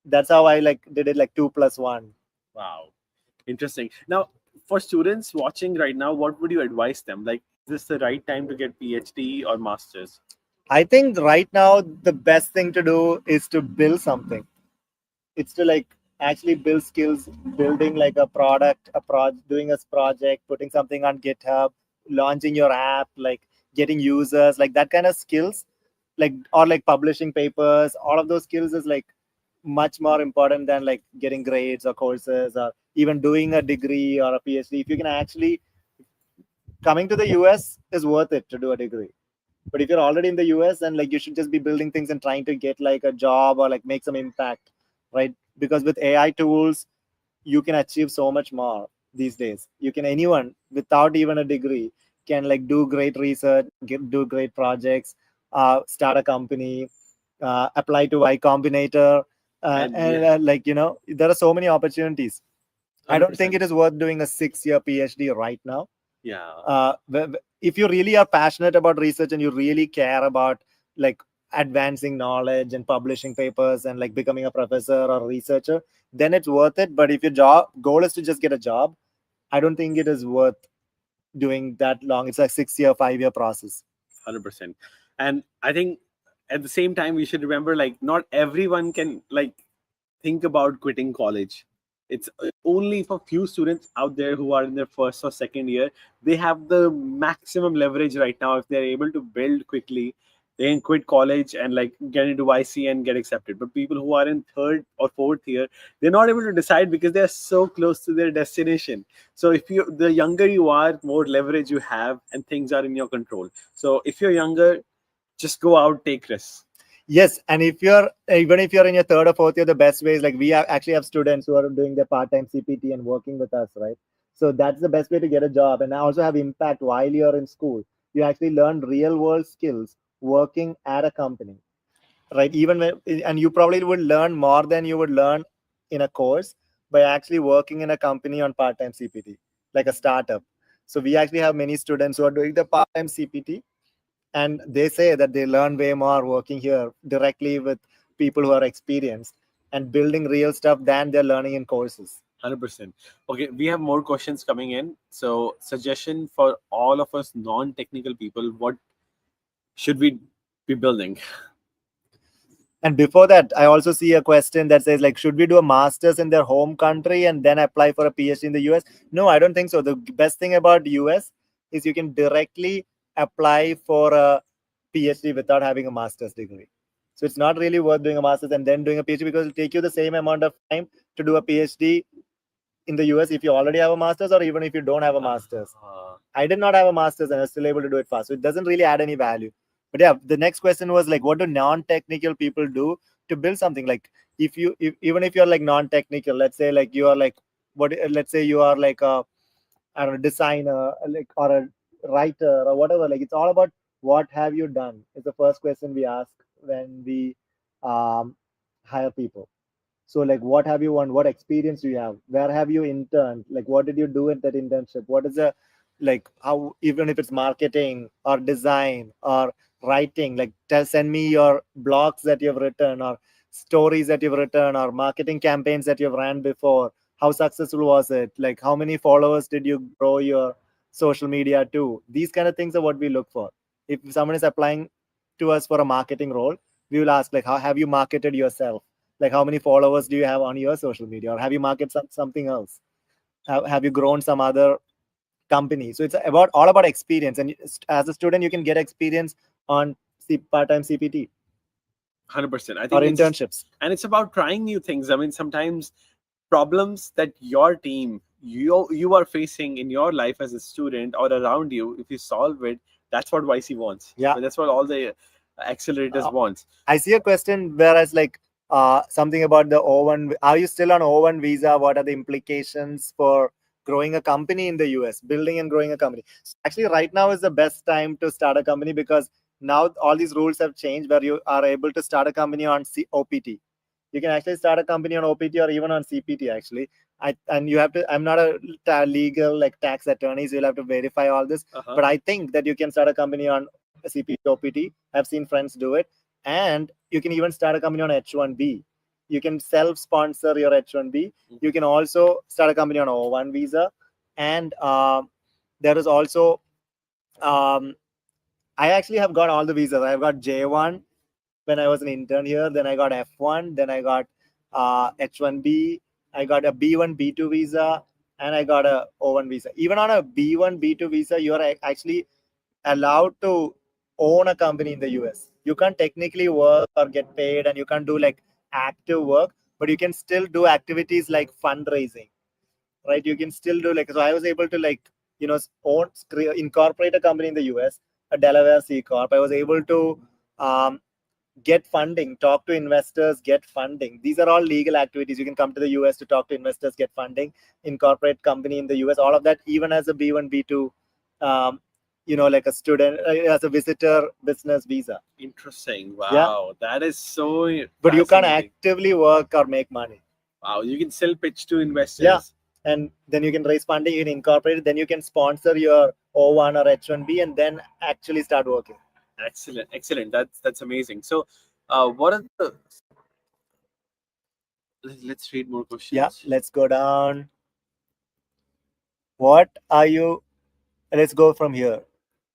That's how I like did it, like 2+1. Wow, interesting. Now, for students watching right now, what would you advise them? Like, is this the right time to get PhD or masters? I think right now the best thing to do is to build something. It's to like actually build skills, building like a product, doing a project, putting something on GitHub, launching your app, like getting users, like that kind of skills, like or like publishing papers. All of those skills is like much more important than like getting grades or courses or even doing a degree or a PhD. If you can actually coming to the US is worth it to do a degree. But if you're already in the US, then like you should just be building things and trying to get like a job or like make some impact, right? Because with AI tools, you can achieve so much more these days. Anyone without even a degree can like do great research, do great projects, start a company, apply to Y Combinator, like there are so many opportunities. 100%. I don't think it is worth doing a 6-year PhD right now. Yeah. If you really are passionate about research and you really care about like advancing knowledge and publishing papers and like becoming a professor or a researcher, then it's worth it. But if your goal is to just get a job, I don't think it is worth doing that long. It's a 6-year, 5-year process. 100%. And I think at the same time, we should remember like not everyone can like think about quitting college. It's only for few students out there who are in their first or second year. They have the maximum leverage right now if they're able to build quickly they can quit college and like get into YC and get accepted. But people who are in third or fourth year, they're not able to decide because they are so close to their destination. So if you, the younger you are, more leverage you have, and things are in your control. So if you're younger, just go out, take risks. Yes, and if you're even if you're in your third or fourth year, the best way is like we actually have students who are doing their part-time CPT and working with us, right? So that's the best way to get a job, and also have impact while you're in school. You actually learn real-world skills working at a company, right? Even when, and you probably would learn more than you would learn in a course by actually working in a company on part-time CPT, like a startup. So we actually have many students who are doing the part-time CPT, and they say that they learn way more working here directly with people who are experienced and building real stuff than they're learning in courses. 100%. Okay, we have more questions coming in. So, suggestion for all of us non-technical people: what should we be building? And before that, I also see a question that says like, should we do a master's in their home country and then apply for a PhD in the US? No, I don't think so. The best thing about US is you can directly apply for a PhD without having a master's degree. So it's not really worth doing a master's and then doing a PhD, because it'll take you the same amount of time to do a PhD in the US if you already have a master's, or even if you don't have a master's. I did not have a master's and I was still able to do it fast. So it doesn't really add any value. But yeah, the next question was like, what do non-technical people do to build something? Like, if even if you're like non-technical, let's say like you are like what? Let's say you are like a, I don't know, designer, like, or a writer or whatever. Like, it's all about what have you done. It's the first question we ask when we um, hire people. So, like, what have you won? What experience do you have? Where have you interned? Like, what did you do in that internship? What is the, like, how, even if it's marketing or design or writing, like, send me your blogs that you've written, or stories that you've written, or marketing campaigns that you've ran before. How successful was it? Like, how many followers did you grow your social media to? These kind of things are what we look for. If someone is applying to us for a marketing role, we will ask, like, how have you marketed yourself? Like, how many followers do you have on your social media, or have you marketed something else? Have you grown some other company? So it's about all about experience, and as a student you can get experience on part-time CPT 100%. I or think it's, internships. and it's about trying new things. I mean, sometimes problems that your team, you are facing in your life as a student or around you, if you solve it, that's what YC wants. Yeah. But that's what all the accelerators wants. I see a question whereas like something about the O1. Are you still on O1 visa? What are the implications for growing a company in the US, building and growing a company? So actually, right now is the best time to start a company, because now all these rules have changed where you are able to start a company on OPT. You can actually start a company on OPT or even on CPT actually. And you have to, I'm not a legal like tax attorney, so you'll have to verify all this. But I think that you can start a company on CPT, OPT. I've seen friends do it. And you can even start a company on H1B. You can self-sponsor your H1B. You can also start a company on O1 visa. And there is also, I actually have got all the visas. I've got J1 when I was an intern here. Then I got F1. Then I got H1B. I got a B1, B2 visa, and I got a O1 visa. Even on a B1, B2 visa, you are actually allowed to own a company in the US. You can't technically work or get paid, and you can't do like active work, but you can still do activities like fundraising, right? You can still do like, so I was able to like, own, incorporate a company in the US, a Delaware C Corp. I was able to um, get funding, talk to investors, get funding. These are all legal activities. You can come to the US to talk to investors, get funding, incorporate company in the US, all of that, even as a B1, B2, like a student, as a visitor business visa. Interesting. Wow. Yeah. That is so But you can't fascinating. actively work or make money. Wow. You can still pitch to investors. Yeah. And then you can raise funding, you can incorporate it, then you can sponsor your O1 or H1B, and then actually start working. Excellent. Excellent. That's amazing. So, what are the, let's read more questions. Yeah, let's go down. What are you, let's go from here.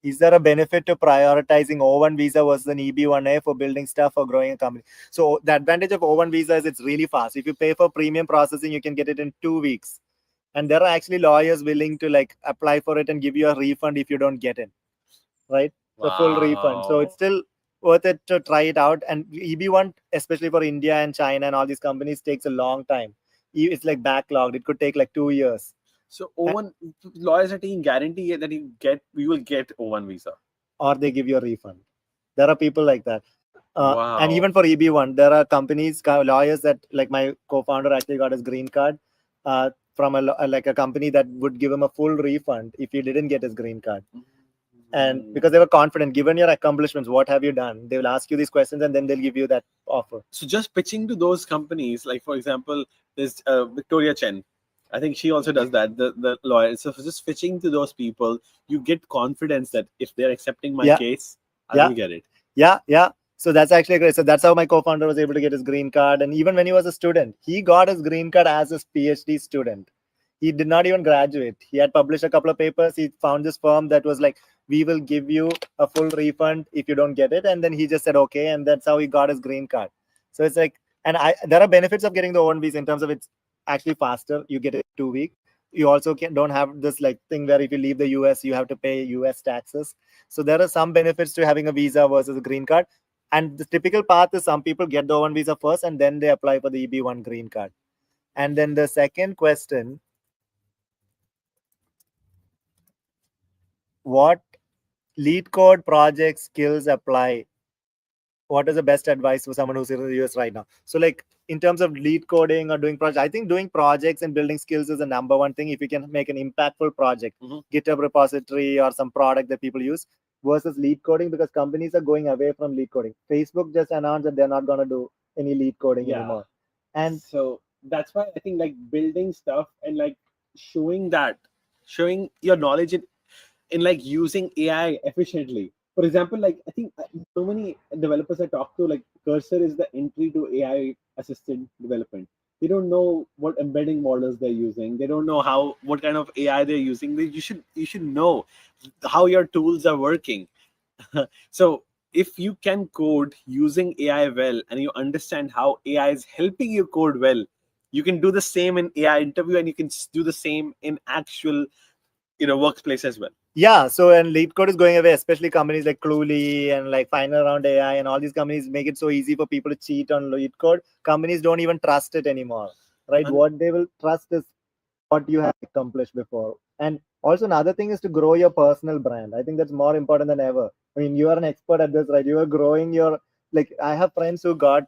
Is there a benefit to prioritizing O1 visa versus an EB1A for building stuff or growing a company? So the advantage of O1 visa is it's really fast. If you pay for premium processing, you can get it in 2 weeks. And there are actually lawyers willing to like apply for it and give you a refund if you don't get it, right? The full refund. So it's still worth it to try it out. And EB1, especially for India and China and all these companies, takes a long time. It's like backlogged. It could take like 2 years. So O1 lawyers are taking guarantee that you will get O1 visa. Or they give you a refund. There are people like that. And Wow. even for EB1, there are companies, lawyers that, like my co-founder actually got his green card from like a company that would give him a full refund if he didn't get his green card. And because they were confident, given your accomplishments, what have you done? They will ask you these questions and then they'll give you that offer. So just pitching to those companies, like for example, there's Victoria Chen. I think she also does that. The lawyer. So just pitching to those people, you get confidence that if they're accepting my Yeah. case, I Yeah. will get it. Yeah. So that's actually great. So that's how my co-founder was able to get his green card. And even when he was a student, he got his green card as a PhD student. He did not even graduate. He had published a couple of papers. He found this firm that was like, we will give you a full refund if you don't get it. And then he just said, okay. And that's how he got his green card. So it's like, and there are benefits of getting the O1 visa in terms of it's actually faster. You get it in 2 weeks. You also don't have this like thing where if you leave the US, you have to pay US taxes. So there are some benefits to having a visa versus a green card. And the typical path is some people get the O1 visa first and then they apply for the EB1 green card. And then the second question, what lead code project skills apply? What is the best advice for someone who's in the US right now? So like in terms of lead coding or doing projects, I think doing projects and building skills is the number one thing. If you can make an impactful project, GitHub repository or some product that people use, versus lead coding, because companies are going away from lead coding. Facebook just announced that they're not going to do any lead coding anymore. And so that's why I think like building stuff and like showing your knowledge in like using AI efficiently. For example, like I think so many developers I talk to, like Cursor is the entry to AI assisted development. They don't know what embedding models they're using. They don't know what kind of AI they're using. You should know how your tools are working. So if you can code using AI well and you understand how AI is helping you code well, you can do the same in AI interview and you can do the same in actual workplace as well. yeah, so and lead code is going away, especially companies like Cluely and like Final Round AI and all these companies make it so easy for people to cheat on lead code. Companies don't even trust it anymore, right? What they will trust is what you have accomplished before. And also another thing is to grow your personal brand. I think that's more important than ever. I mean, you are an expert at this, right? You are growing your, like, I have friends who got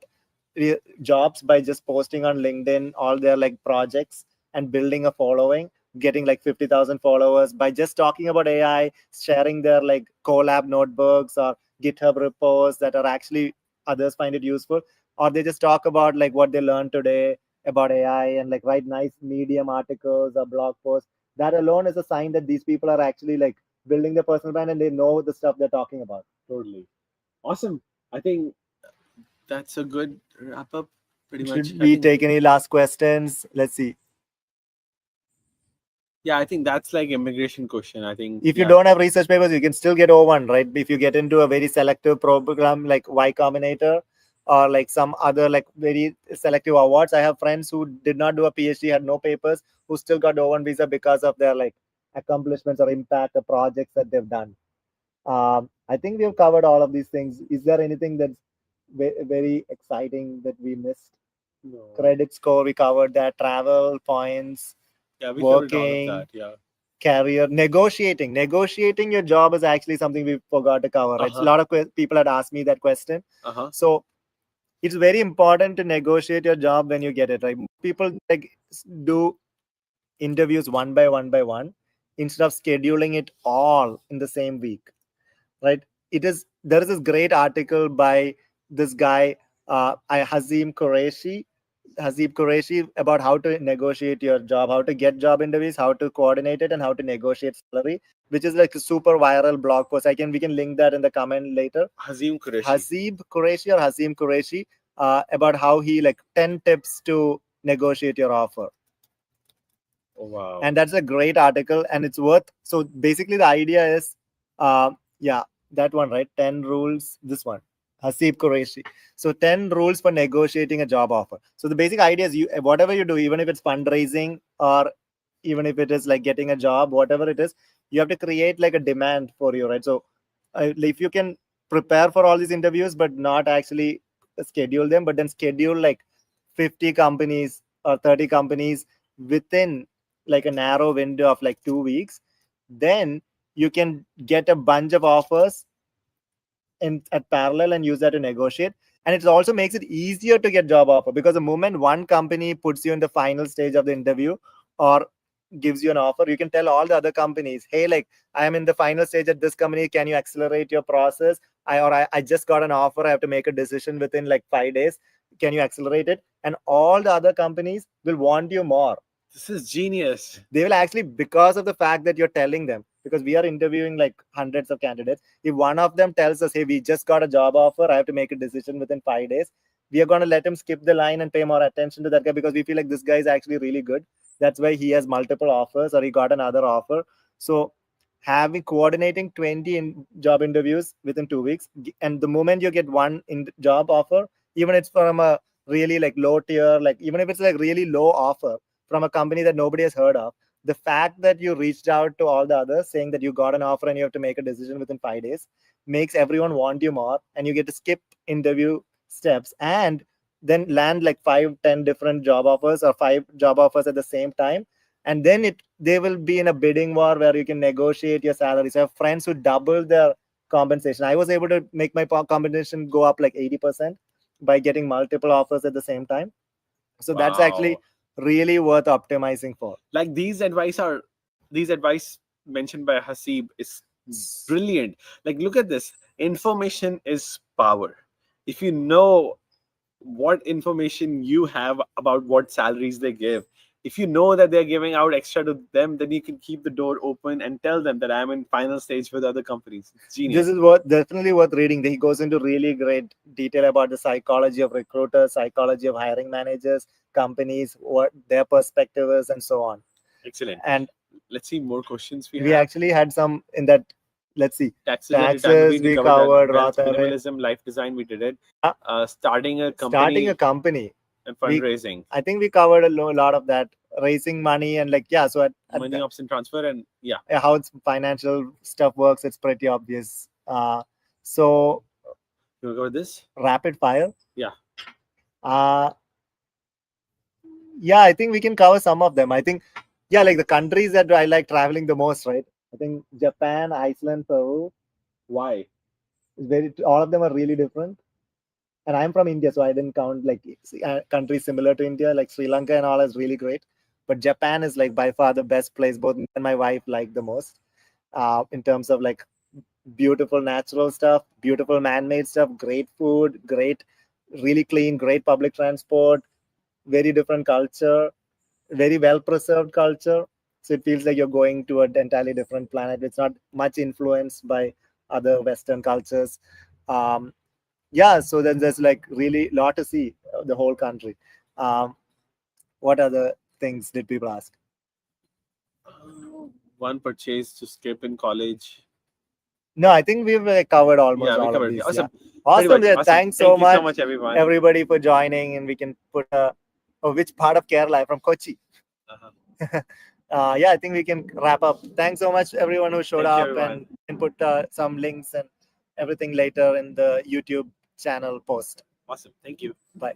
jobs by just posting on LinkedIn all their like projects and building a following, getting like 50,000 followers by just talking about AI, sharing their like collab notebooks or GitHub repos that are actually others find it useful, or they just talk about like what they learned today about AI and like write nice Medium articles or blog posts. That alone is a sign that these people are actually like building their personal brand and they know the stuff they're talking about. Totally. Awesome. I think that's a good wrap up, pretty much. Should we take any last questions? Let's see. Yeah, I think that's like immigration question. I think if you don't have research papers, you can still get O1, right? If you get into a very selective program like Y Combinator or like some other like very selective awards. I have friends who did not do a PhD, had no papers, who still got O1 visa because of their like accomplishments or impact or projects that they've done. I think we have covered all of these things. Is there anything that's very exciting that we missed? No. Credit score, we covered that. Travel points. Yeah, we working, covered all of that. Yeah. Career, negotiating your job is actually something we forgot to cover, right? A lot of people had asked me that question. So it's very important to negotiate your job when you get it, right? People like do interviews one by one instead of scheduling it all in the same week, right? There is this great article by this guy, Hazib Qureshi, about how to negotiate your job, how to get job interviews, how to coordinate it, and how to negotiate salary, which is like a super viral blog post. We can link that in the comment later. Hazib Qureshi, about how he like 10 tips to negotiate your offer. Oh, wow. And that's a great article, and it's worth. So basically, the idea is, that one, right? 10 rules. This one. Hasib Qureshi. So 10 rules for negotiating a job offer. So the basic idea is whatever you do, even if it's fundraising or even if it is like getting a job, whatever it is, you have to create like a demand for you, right? So if you can prepare for all these interviews, but not actually schedule them, but then schedule like 50 companies or 30 companies within like a narrow window of like 2 weeks, then you can get a bunch of offers in at parallel and use that to negotiate. And it also makes it easier to get job offer, because the moment one company puts you in the final stage of the interview or gives you an offer, you can tell all the other companies, hey, like, I am in the final stage at this company, can you accelerate your process? I just got an offer, I have to make a decision within like 5 days, can you accelerate it? And all the other companies will want you more. This is genius. They will actually, because of the fact that you're telling them, because we are interviewing like hundreds of candidates, if one of them tells us, hey, we just got a job offer, I have to make a decision within 5 days, we are going to let him skip the line and pay more attention to that guy, because we feel like this guy is actually really good. That's why he has multiple offers or he got another offer. So having coordinating 20 job interviews within 2 weeks, and the moment you get one job offer, even it's from a really like low tier, like even if it's like really low offer from a company that nobody has heard of, the fact that you reached out to all the others saying that you got an offer and you have to make a decision within 5 days makes everyone want you more, and you get to skip interview steps and then land like 5 10 different job offers or 5 job offers at the same time. And then they will be in a bidding war where you can negotiate your salaries. I have friends who double their compensation. I was able to make my compensation go up like 80% by getting multiple offers at the same time. So that's actually really worth optimizing for. Like these advice mentioned by Hasib is brilliant. Like, look at this. Information is power. If you know what information you have about what salaries they give, if you know that they're giving out extra to them, then you can keep the door open and tell them that I'm in final stage with other companies. It's genius. This is definitely worth reading. He goes into really great detail about the psychology of recruiters, psychology of hiring managers, companies, what their perspective is, and so on. Excellent. And let's see more questions we we have. actually had some in that. Let's see. Taxes and retirement We covered. wealth, Roth IRA. minimalism, life design, we did it. Starting a company and fundraising. I think we covered a lot of that. Raising money and like, yeah, so at money option transfer and how it's financial stuff works, it's pretty obvious. So you want to cover this? Rapid fire. Yeah. Yeah, I think we can cover some of them. I think, yeah, like the countries that I like traveling the most, right? I think Japan, Iceland, Peru. Why? All of them are really different. And I'm from India, so I didn't count like countries similar to India, like Sri Lanka and all is really great. But Japan is like by far the best place. Both me and my wife like the most, in terms of like beautiful natural stuff, beautiful man-made stuff, great food, great, really clean, great public transport, very different culture, very well preserved culture. So it feels like you're going to an entirely different planet. It's not much influenced by other Western cultures. Yeah, so then there's like really a lot to see, the whole country. What other things did people ask? One purchase to skip in college. No, I think we've covered almost all of these. Awesome. Yeah. Awesome. Yeah, thanks so much. So much, everyone. Everybody for joining, and we can put which part of Kerala? I'm from Kochi. Yeah, I think we can wrap up. Thanks so much, everyone who showed up, and put some links and everything later in the YouTube channel post. Awesome. Thank you. Bye.